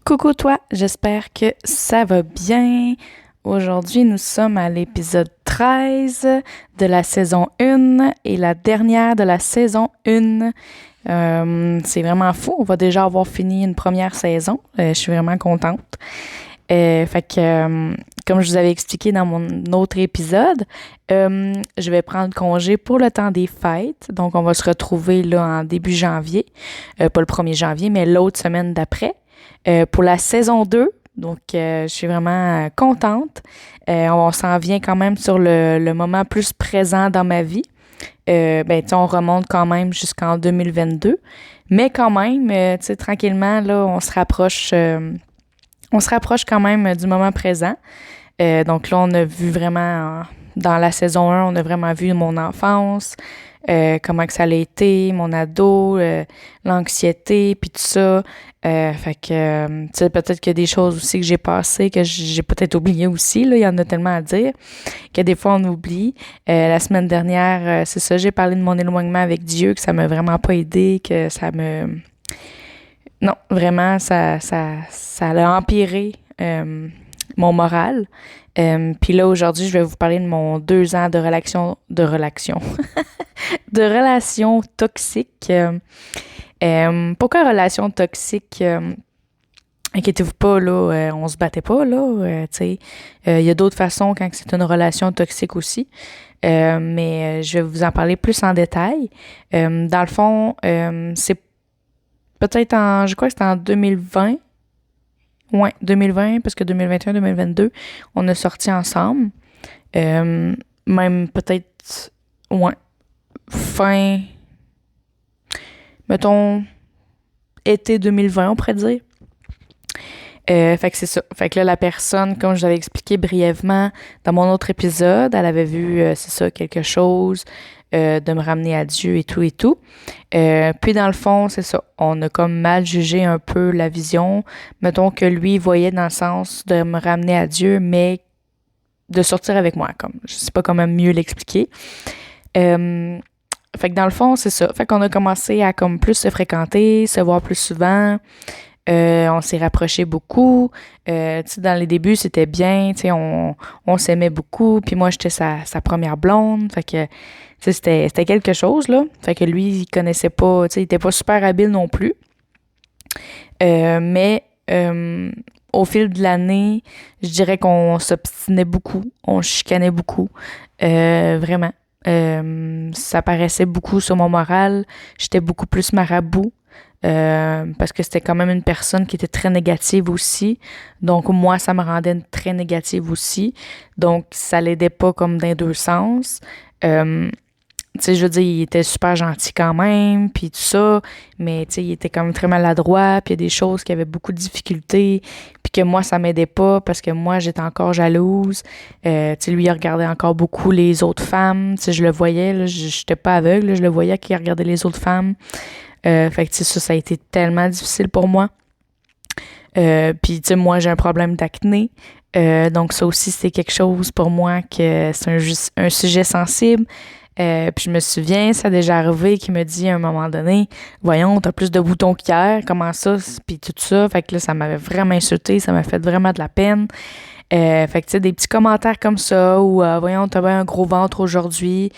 Coucou toi, j'espère que ça va bien. Aujourd'hui, nous sommes à l'épisode 13 de la saison 1 et la dernière de la saison 1. C'est vraiment fou, on va déjà avoir fini une première saison. Je suis vraiment contente. Comme je vous avais expliqué dans mon autre épisode, je vais prendre congé pour le temps des fêtes. Donc, on va se retrouver là en début janvier. Pas le 1er janvier, mais l'autre semaine d'après. Pour la saison 2. Donc, je suis vraiment contente. On s'en vient quand même sur le moment plus présent dans ma vie. On remonte quand même jusqu'en 2022. Mais quand même, tranquillement, là, on se rapproche quand même du moment présent. Donc là, on a vu vraiment, dans la saison 1, on a vraiment vu mon enfance, comment que ça a été, mon ado, l'anxiété, puis tout ça. Peut-être qu'il y a des choses aussi que j'ai passées, que j'ai peut-être oubliées aussi, là, il y en a tellement à dire, que des fois on oublie. La semaine dernière, c'est ça, j'ai parlé de mon éloignement avec Dieu, que ça m'a vraiment pas aidé, que ça me... Non, vraiment, ça a empiré mon moral. Puis là, aujourd'hui, je vais vous parler de mon 2 ans de de relation toxique. Pourquoi relation toxique? Inquiétez-vous pas, là, on se battait pas, là, tu sais. Il y a d'autres façons quand c'est une relation toxique aussi. Mais je vais vous en parler plus en détail. Dans le fond, c'est peut-être je crois que c'était en 2020. Ouais, 2020, parce que 2021, 2022, on a sorti ensemble. Même peut-être, ouais, fin, mettons, été 2020, on pourrait dire. Fait que c'est ça. Fait que là, la personne, comme je l'avais expliqué brièvement dans mon autre épisode, elle avait vu, c'est ça, quelque chose, de me ramener à Dieu et tout et tout. Puis dans le fond, c'est ça. On a comme mal jugé un peu la vision. Mettons que lui voyait dans le sens de me ramener à Dieu, mais de sortir avec moi. Comme, je sais pas comment mieux l'expliquer. Fait que dans le fond, c'est ça. Fait qu'on a commencé à comme plus se fréquenter, se voir plus souvent. On s'est rapprochés beaucoup. Dans les débuts, c'était bien. On s'aimait beaucoup. Puis moi, j'étais sa première blonde. Fait que c'était quelque chose, là. Fait que lui, il connaissait pas, il était pas super habile non plus. Mais au fil de l'année, je dirais qu'on s'obstinait beaucoup. On chicanait beaucoup. Vraiment. Ça paraissait beaucoup sur mon moral. J'étais beaucoup plus marabout. Parce que c'était quand même une personne qui était très négative aussi. Donc, moi, ça me rendait très négative aussi. Donc, ça l'aidait pas comme dans les deux sens. Je veux dire, il était super gentil quand même, puis tout ça, mais il était quand même très maladroit, puis il y a des choses qui avaient beaucoup de difficultés, puis que moi, ça m'aidait pas parce que moi, j'étais encore jalouse. Lui, il regardait encore beaucoup les autres femmes. Je le voyais, là, j'étais pas aveugle, là, je le voyais qu'il regardait les autres femmes. Ça a été tellement difficile pour moi. Puis, moi, j'ai un problème d'acné. Donc, ça aussi, c'est quelque chose pour moi que c'est un sujet sensible. Puis je me souviens, ça a déjà arrivé qu'il me dit à un moment donné, voyons, t'as plus de boutons qu'hier, comment ça, puis tout ça. Fait que là, ça m'avait vraiment insulté, ça m'a fait vraiment de la peine. Des petits commentaires comme ça, ou voyons, t'avais un gros ventre aujourd'hui.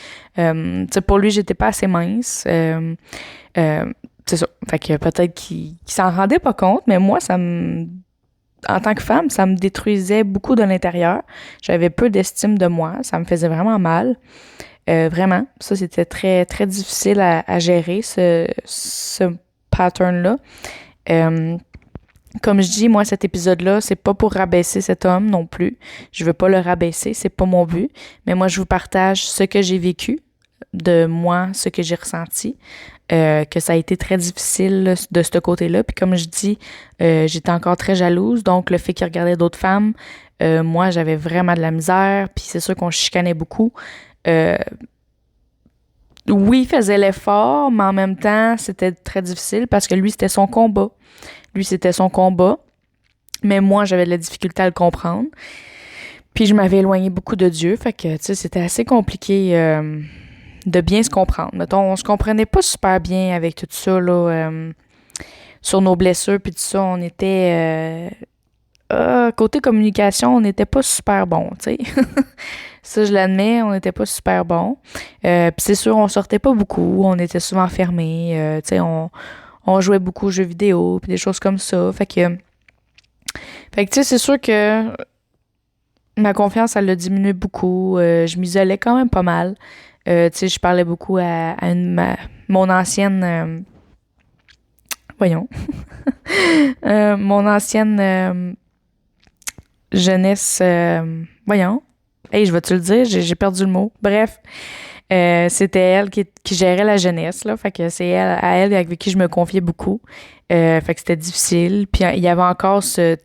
Pour lui, j'étais pas assez mince. C'est ça. Fait que peut-être qu'il s'en rendait pas compte, mais moi, en tant que femme, ça me détruisait beaucoup de l'intérieur. J'avais peu d'estime de moi, ça me faisait vraiment mal. Vraiment, ça c'était très très difficile à gérer ce pattern-là. Comme je dis, moi cet épisode-là, c'est pas pour rabaisser cet homme non plus. Je veux pas le rabaisser, c'est pas mon but. Mais moi je vous partage ce que j'ai vécu de moi, ce que j'ai ressenti, que ça a été très difficile là, de ce côté-là. Puis comme je dis, j'étais encore très jalouse. Donc le fait qu'il regardait d'autres femmes, moi j'avais vraiment de la misère. Puis c'est sûr qu'on chicanait beaucoup. Oui, il faisait l'effort, mais en même temps, c'était très difficile parce que lui, c'était son combat. Lui, c'était son combat, mais moi, j'avais de la difficulté à le comprendre. Puis je m'avais éloigné beaucoup de Dieu, fait que, c'était assez compliqué de bien se comprendre. Mettons, on se comprenait pas super bien avec tout ça, là. sur nos blessures, puis tout ça, on était... côté communication, on n'était pas super bon, tu sais. Ça, je l'admets, on n'était pas super bon. Puis c'est sûr, on sortait pas beaucoup, on était souvent fermés, tu sais, on jouait beaucoup aux jeux vidéo, puis des choses comme ça. Fait que tu sais, c'est sûr que ma confiance, elle a diminué beaucoup. Je m'isolais quand même pas mal. Tu sais, je parlais beaucoup à mon ancienne... voyons. Mon ancienne jeunesse... voyons. Hey, je vais-tu le dire? J'ai perdu le mot. Bref, c'était elle qui gérait la jeunesse, là. Fait que c'est elle, à elle avec qui je me confiais beaucoup. Fait que c'était difficile. Puis il y avait encore cet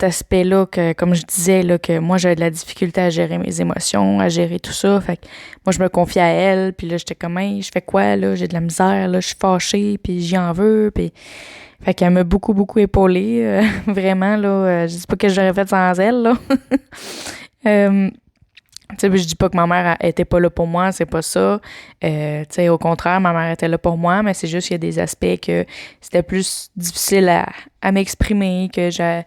aspect-là que, comme je disais, là, que moi, j'avais de la difficulté à gérer mes émotions, à gérer tout ça. Fait que moi, je me confiais à elle, puis là, j'étais comme, hey, je fais quoi, là? J'ai de la misère, là, je suis fâchée, puis j'y en veux, puis... Fait qu'elle m'a beaucoup, beaucoup épaulée, vraiment, là. Je dis pas que j'aurais fait sans elle, là. euh, Tu sais, je dis pas que ma mère elle était pas là pour moi, c'est pas ça. Tu sais, au contraire, ma mère était là pour moi, mais c'est juste qu'il y a des aspects que c'était plus difficile à m'exprimer, que tu sais,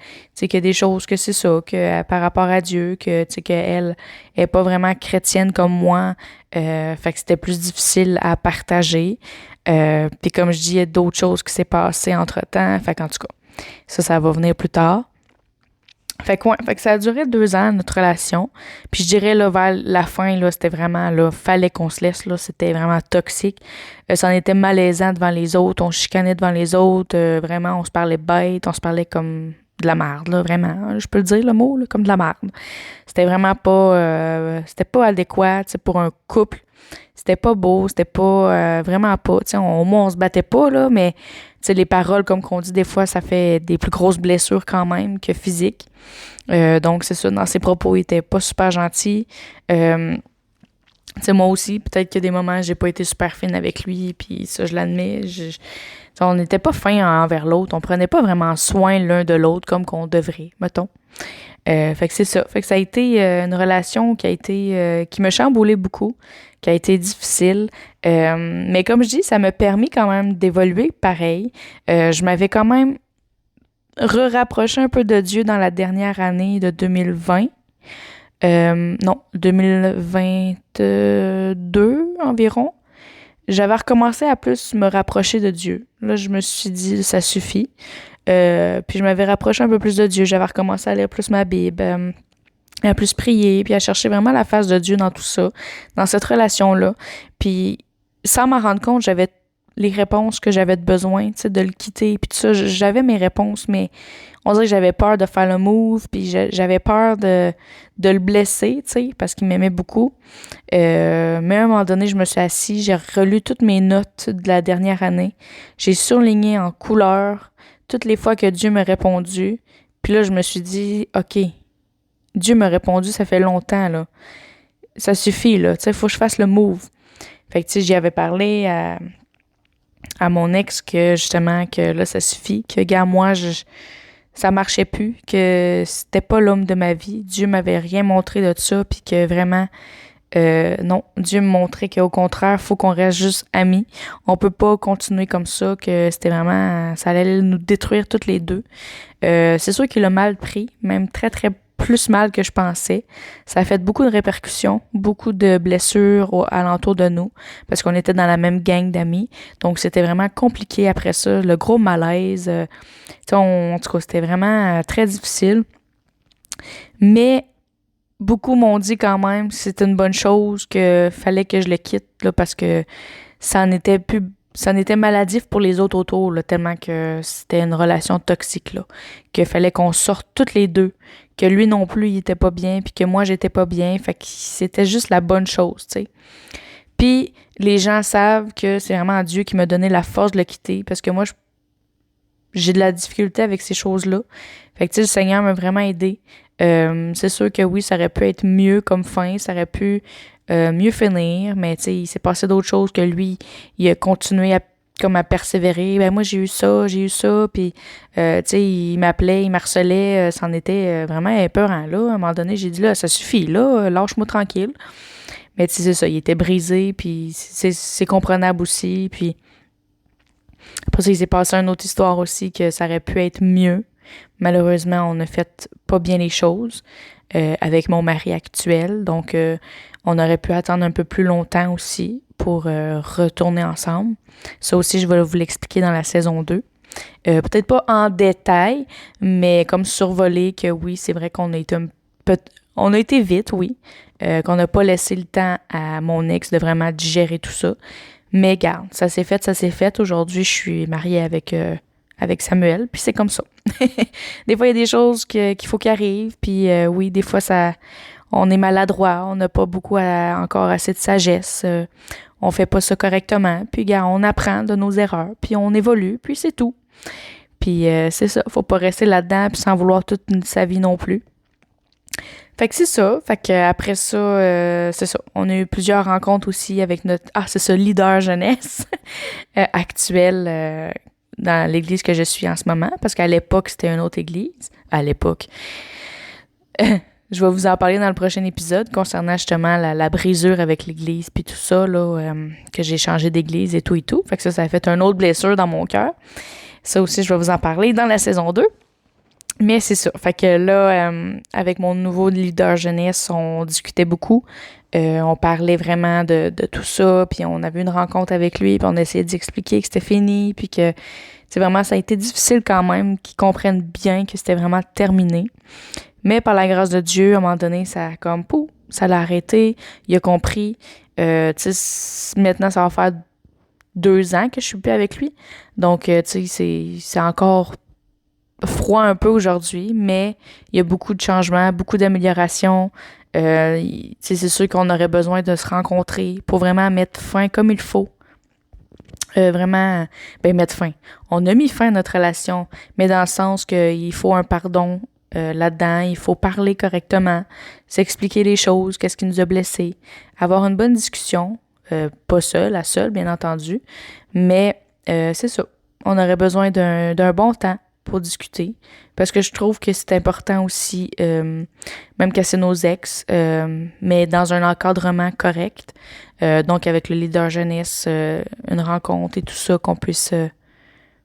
qu'il y a des choses que c'est ça, que par rapport à Dieu, que tu sais qu'elle est pas vraiment chrétienne comme moi, fait que c'était plus difficile à partager. Puis comme je dis, il y a d'autres choses qui s'est passé entre-temps, fait qu'en tout cas, ça va venir plus tard. Fait que ça a duré 2 ans, notre relation. Puis je dirais, là, vers la fin, là, c'était vraiment, là, fallait qu'on se laisse, là, c'était vraiment toxique. Ça en était malaisant devant les autres, on chicanait devant les autres, vraiment, on se parlait bête, on se parlait comme de la merde, là, vraiment. Je peux le dire, le mot, là, comme de la merde. C'était vraiment c'était pas adéquat, tu sais, pour un couple. C'était pas beau, c'était pas, vraiment pas, tu sais, au moins on se battait pas, là, mais, tu sais, les paroles, comme qu'on dit, des fois, ça fait des plus grosses blessures quand même que physiques. Donc, c'est ça, dans ses propos, il était pas super gentil. Tu sais, moi aussi, peut-être que des moments, j'ai pas été super fine avec lui, puis ça, je l'admets. On n'était pas fin envers l'autre, on prenait pas vraiment soin l'un de l'autre comme qu'on devrait, mettons. Fait que c'est ça. Fait que ça a été une relation qui me chamboulait beaucoup, qui a été difficile. Mais comme je dis, ça m'a permis quand même d'évoluer pareil. Je m'avais quand même rapproché un peu de Dieu dans la dernière année de 2020. Non, 2022 environ. J'avais recommencé à plus me rapprocher de Dieu. Là, je me suis dit, ça suffit. Puis je m'avais rapproché un peu plus de Dieu. J'avais recommencé à lire plus ma Bible, à plus prier, puis à chercher vraiment la face de Dieu dans tout ça, dans cette relation-là. Puis sans m'en rendre compte, j'avais les réponses que j'avais de besoin, tu sais, de le quitter, puis tout ça. J'avais mes réponses, mais on dirait que j'avais peur de faire le move, puis j'avais peur de le blesser, tu sais, parce qu'il m'aimait beaucoup. Mais à un moment donné, je me suis assise, j'ai relu toutes mes notes de la dernière année. J'ai surligné en couleur toutes les fois que Dieu m'a répondu. Puis là, je me suis dit, OK, Dieu m'a répondu, ça fait longtemps, là. Ça suffit, là. Tu sais, faut que je fasse le move. Fait que, tu sais, j'y avais parlé à mon ex que, justement, que là, ça suffit. Que, gars, moi, ça marchait plus. Que c'était pas l'homme de ma vie. Dieu m'avait rien montré de ça. Puis que vraiment, non, Dieu me montrait qu'au contraire, faut qu'on reste juste amis. On peut pas continuer comme ça, que c'était vraiment, ça allait nous détruire toutes les deux. C'est sûr qu'il a mal pris, même très, très plus mal que je pensais. Ça a fait beaucoup de répercussions, beaucoup de blessures alentour de nous, parce qu'on était dans la même gang d'amis. Donc, c'était vraiment compliqué après ça, le gros malaise. En tout cas, c'était vraiment très difficile. Mais beaucoup m'ont dit quand même que c'était une bonne chose, que fallait que je le quitte, là, parce que ça en était maladif pour les autres autour, là, tellement que c'était une relation toxique, là. Qu'il fallait qu'on sorte toutes les deux. Que lui non plus, il était pas bien, puis que moi, j'étais pas bien. Fait que c'était juste la bonne chose, tu sais. Puis, les gens savent que c'est vraiment Dieu qui m'a donné la force de le quitter, parce que moi, j'ai de la difficulté avec ces choses-là. Fait que, tu sais, le Seigneur m'a vraiment aidé. C'est sûr que oui, ça aurait pu être mieux comme fin, ça aurait pu mieux finir, mais tu sais, il s'est passé d'autres choses que lui, il a continué à persévérer. Ben moi, j'ai eu ça, puis tu sais, il m'appelait, il m'harcelait, c'en était vraiment épeurant, là. À un moment donné, j'ai dit, là, ça suffit, là, lâche-moi tranquille. Mais tu sais, c'est ça, il était brisé, puis c'est comprenable aussi, puis Après ça, il s'est passé une autre histoire aussi que ça aurait pu être mieux. Malheureusement, on n'a fait pas bien les choses avec mon mari actuel. Donc, on aurait pu attendre un peu plus longtemps aussi pour retourner ensemble. Ça aussi, je vais vous l'expliquer dans la saison 2. Peut-être pas en détail, mais comme survolé que oui, c'est vrai qu'on a été on a été vite, oui, qu'on n'a pas laissé le temps à mon ex de vraiment digérer tout ça. Mais garde, ça s'est fait, ça s'est fait. Aujourd'hui, je suis mariée avec Samuel, puis c'est comme ça. Des fois, il y a des choses qu'il faut qu'ils arrivent, puis oui, des fois, on est maladroit, on n'a pas beaucoup encore assez de sagesse, on fait pas ça correctement, puis gars, on apprend de nos erreurs, puis on évolue, puis c'est tout. Puis c'est ça, faut pas rester là-dedans puis sans vouloir toute sa vie non plus. Fait que c'est ça, fait que après ça, c'est ça. On a eu plusieurs rencontres aussi avec c'est ça, leader jeunesse actuel dans l'église que je suis en ce moment, parce qu'à l'époque, c'était une autre église. À l'époque. Je vais vous en parler dans le prochain épisode concernant justement la brisure avec l'église puis tout ça, là, que j'ai changé d'église et tout et tout. Fait que ça a fait une autre blessure dans mon cœur. Ça aussi, je vais vous en parler dans la saison 2. Mais c'est ça. Fait que là, avec mon nouveau leader jeunesse, on discutait beaucoup. On parlait vraiment de tout ça, puis on avait une rencontre avec lui, puis on essayait d'expliquer que c'était fini, puis que, c'est vraiment, ça a été difficile quand même qu'ils comprennent bien que c'était vraiment terminé. Mais par la grâce de Dieu, à un moment donné, ça a comme, ça l'a arrêté, il a compris. Tu sais, maintenant, ça va faire 2 ans que je suis plus avec lui. Donc, tu sais, c'est encore froid un peu aujourd'hui, mais il y a beaucoup de changements, beaucoup d'améliorations. C'est sûr qu'on aurait besoin de se rencontrer pour vraiment mettre fin comme il faut. Vraiment, mettre fin. On a mis fin à notre relation, mais dans le sens qu'il faut un pardon là-dedans, il faut parler correctement, s'expliquer les choses, qu'est-ce qui nous a blessés, avoir une bonne discussion, pas la seule, bien entendu, mais c'est ça. On aurait besoin d'un bon temps pour discuter, parce que je trouve que c'est important aussi, même que c'est nos ex, mais dans un encadrement correct, donc avec le leader jeunesse, une rencontre et tout ça, qu'on puisse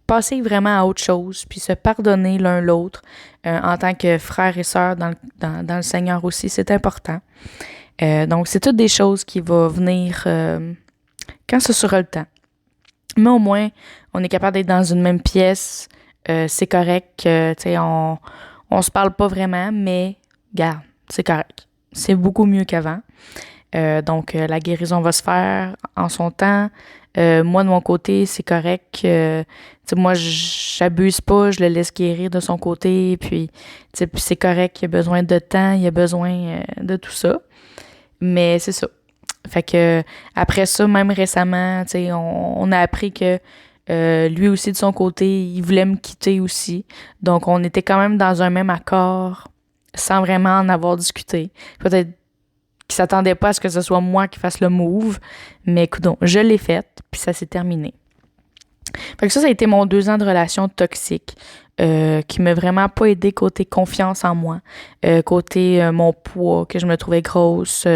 passer vraiment à autre chose, puis se pardonner l'un l'autre, en tant que frères et sœurs dans le Seigneur aussi, c'est important. Donc, c'est toutes des choses qui vont venir quand ce sera le temps. Mais au moins, on est capable d'être dans une même pièce, c'est correct, tu sais, on se parle pas vraiment, mais garde, c'est correct. C'est beaucoup mieux qu'avant. Donc, la guérison va se faire en son temps. Moi, de mon côté, c'est correct. Moi, j'abuse pas, je le laisse guérir de son côté. Puis c'est correct, il a besoin de temps, il a besoin de tout ça. Mais c'est ça. Fait que après ça, même récemment, on a appris que lui aussi, de son côté, il voulait me quitter aussi. Donc, on était quand même dans un même accord sans vraiment en avoir discuté. Peut-être qu'il s'attendait pas à ce que ce soit moi qui fasse le move, mais écoute, je l'ai fait, puis ça s'est terminé. Fait que ça a été mon 2 ans de relation toxique, qui m'a vraiment pas aidé côté confiance en moi, côté mon poids, que je me trouvais grosse,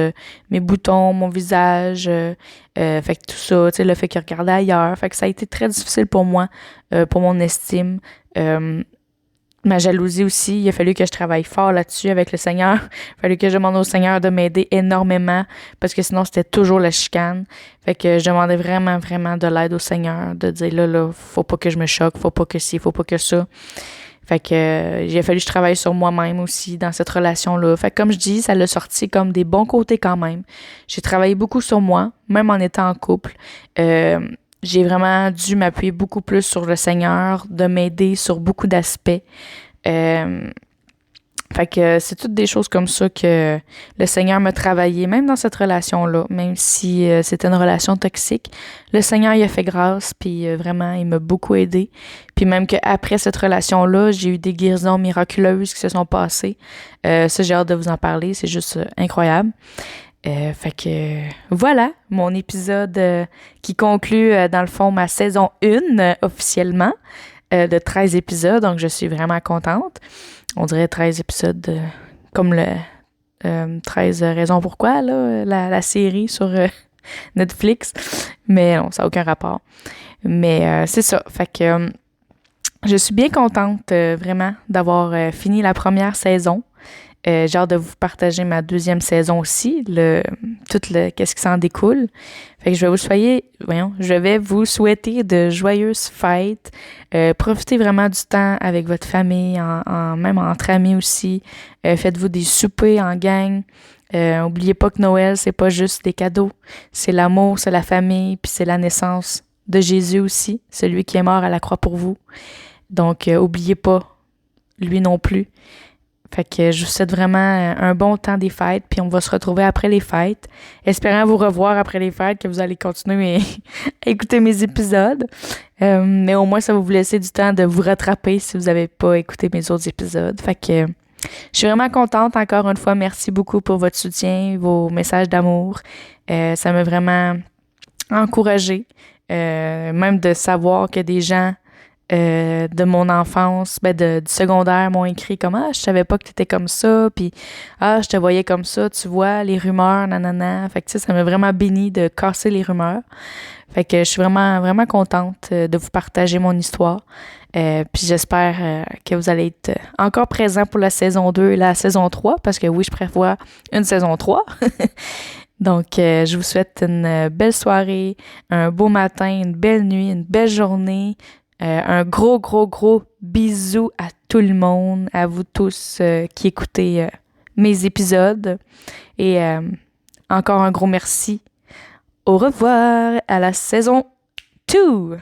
mes boutons, mon visage, fait que tout ça, tu sais, le fait qu'il regardait ailleurs, fait que ça a été très difficile pour moi, pour mon estime, ma jalousie aussi, il a fallu que je travaille fort là-dessus avec le Seigneur. Il a fallu que je demande au Seigneur de m'aider énormément parce que sinon, c'était toujours la chicane. Fait que je demandais vraiment, vraiment de l'aide au Seigneur, de dire là, faut pas que je me choque, faut pas que ci, faut pas que ça. Fait que il a fallu que je travaille sur moi-même aussi dans cette relation-là. Fait que comme je dis, ça l'a sorti comme des bons côtés quand même. J'ai travaillé beaucoup sur moi, même en étant en couple. J'ai vraiment dû m'appuyer beaucoup plus sur le Seigneur, de m'aider sur beaucoup d'aspects. Fait que c'est toutes des choses comme ça que le Seigneur m'a travaillé, même dans cette relation-là, même si c'était une relation toxique. Le Seigneur, il a fait grâce, puis vraiment, il m'a beaucoup aidé. Puis même qu'après cette relation-là, j'ai eu des guérisons miraculeuses qui se sont passées. Ça, j'ai hâte de vous en parler, c'est juste incroyable. Fait que voilà, mon épisode qui conclut dans le fond ma saison 1 officiellement de 13 épisodes, donc je suis vraiment contente. On dirait 13 épisodes comme le 13 raisons pourquoi, là, la série sur Netflix, mais non, ça n'a aucun rapport. Mais c'est ça. Fait que je suis bien contente vraiment d'avoir fini la première saison. J'ai hâte de vous partager ma deuxième saison aussi, qu'est-ce qui s'en découle. Fait que je vais vous souhaiter de joyeuses fêtes. Profitez vraiment du temps avec votre famille, même entre amis aussi. Faites-vous des soupers en gang. Oubliez pas que Noël, c'est pas juste des cadeaux. C'est l'amour, c'est la famille, puis c'est la naissance de Jésus aussi, celui qui est mort à la croix pour vous. Donc, oubliez pas lui non plus. Fait que je vous souhaite vraiment un bon temps des fêtes, puis on va se retrouver après les fêtes. Espérant vous revoir après les fêtes, que vous allez continuer à écouter mes épisodes. Mais au moins, ça va vous laisser du temps de vous rattraper si vous n'avez pas écouté mes autres épisodes. Fait que je suis vraiment contente. Encore une fois, merci beaucoup pour votre soutien, vos messages d'amour. Ça m'a vraiment encouragée. Même de savoir que des gens de mon enfance, du secondaire m'ont écrit comme je savais pas que t'étais comme ça, puis je te voyais comme ça, tu vois, les rumeurs, nanana. Fait que ça m'a vraiment béni de casser les rumeurs. Fait que je suis vraiment, vraiment contente de vous partager mon histoire. Puis j'espère que vous allez être encore présents pour la saison 2 et la saison 3, parce que oui, je prévois une saison 3. Donc, je vous souhaite une belle soirée, un beau matin, une belle nuit, une belle journée. Un gros, gros, gros bisou à tout le monde, à vous tous qui écoutez mes épisodes. Et encore un gros merci. Au revoir à la saison 2!